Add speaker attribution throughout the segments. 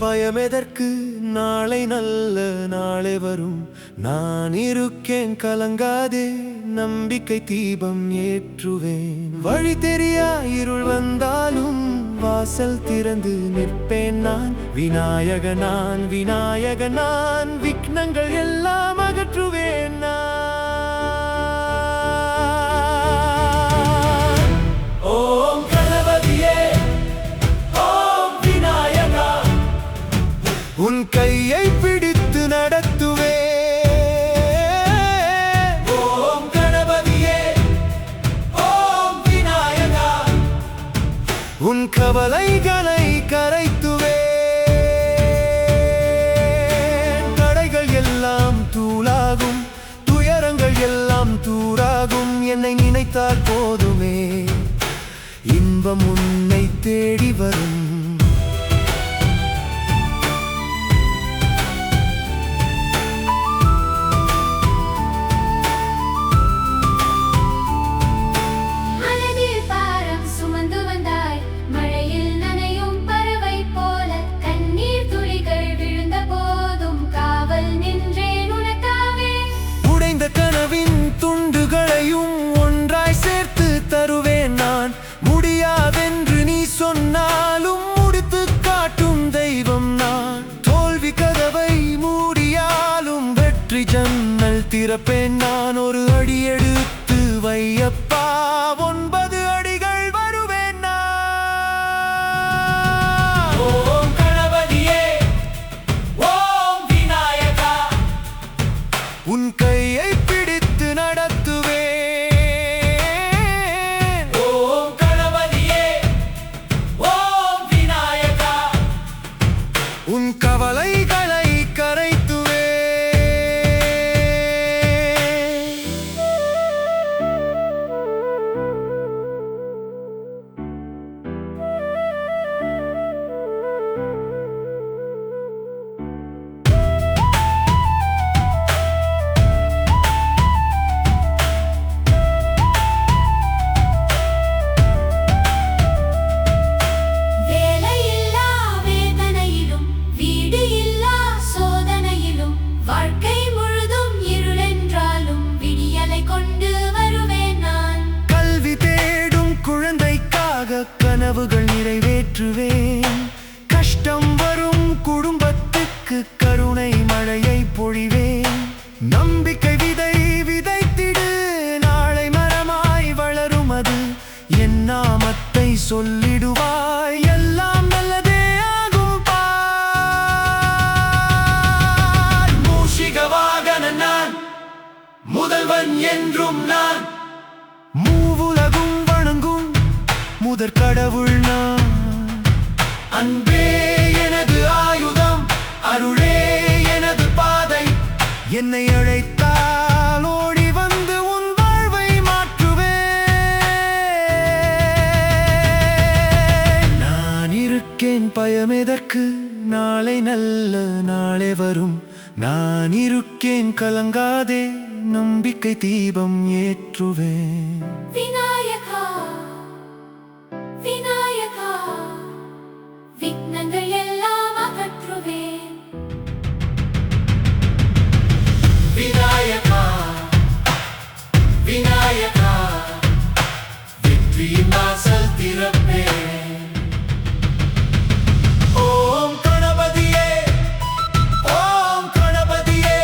Speaker 1: பயமெதற்கு, நாளை நல்ல நாளே வரும். நான் இருக்கேன் கலங்காதே, நம்பிக்கை தீபம் ஏற்றுவேன். வழி தெரியா இருள் வந்தாலும் வாசல் திறந்து நிற்பேன் நான். விநாயகனான் விநாயகனான், விக்னங்கள் எல்லாம் அகற்றுவேன் நான். ஓம் கணபதியே, ஓம் விநாயகா, உன் கையை பிடித்து நடத்துவே. ஓம் கணபதியே, ஓம் விநாயகா, உன் கவலைகளை கரைத்துவே. தடைகள் எல்லாம் தூளாகும், துயரங்கள் எல்லாம் தூராகும். என்னை நினைத்தால் போதுமே, இன்பம் உன்னை தேடி வரும். கனவின் துண்டுகளையும் ஒன்றாய் சேர்த்து தருவேன் நான். முடியாதென்று நீ சொன்னாலும் முடித்து காட்டும் தெய்வம் நான். தோல்வி கதவை மூடியாலும் வெற்றி ஜன்னல் திறப்பேன் நான். ஒரு அடி எடுத்து வையப்பா, 9 அடிகள் வருவேன் நான். ஓம் கணபதியே, ஓம் விநாயகா, உன் கையை பிடித்து நடத்துவேன். ஓம் கணபதியே, ஓம் விநாயகா, உன் கவலைகளை கரைத்துவேன். கனவுகள் நிறைவேற்றுவேன். கஷ்டம் வரும் குடும்பத்துக்கு கருணை மழையை பொழிவேன். நம்பிக்கை விதை விதைத்திடு, நாளை மரமாய் வளரும் அது. என் நாமத்தை சொல்லிடுவாய், எல்லாம் நல்லதே ஆகும் பார். மூஷிக வாகன நான், முதல்வன் என்றும் நான். மூவுலகும் வணங்கும் முதற் கடவுள் நான். அன்பே எனது ஆயுதம், அருளே எனது பாதை. என்னை அழைத்தால் ஓடி வந்து உன் வாழ்வை மாற்றுவேன். நான் இருக்கேன் பயமெதற்கு, நாளை நல்ல நாளே வரும். நான் இருக்கேன் கலங்காதே, நம்பிக்கை தீபம் ஏற்றுவேன்.
Speaker 2: விநாயகா, விநாயகா, விக்னங்கள் எல்லாம் அகற்றுவேன்.
Speaker 1: விநாயகா, விநாயகா, வெற்றியின் வாசல் திறப்பேன். ஓம் கணபதியே, ஓம் கணபதியே,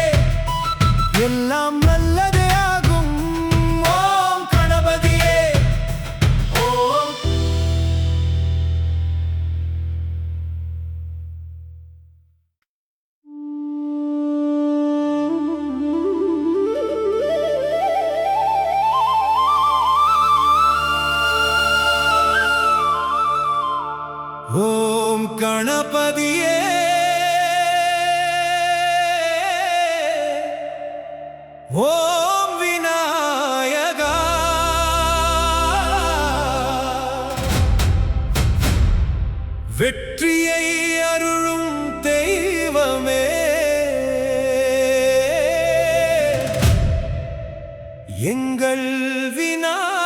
Speaker 1: எல்லாம் நல்லதே ஆகும். ஓம் கணபதியே, ஓம். ஓம் கணபதியே, ஓம் விநாயகா, வெற்றியை அருளும் தெய்வமே. எங்கள் விநாயகா,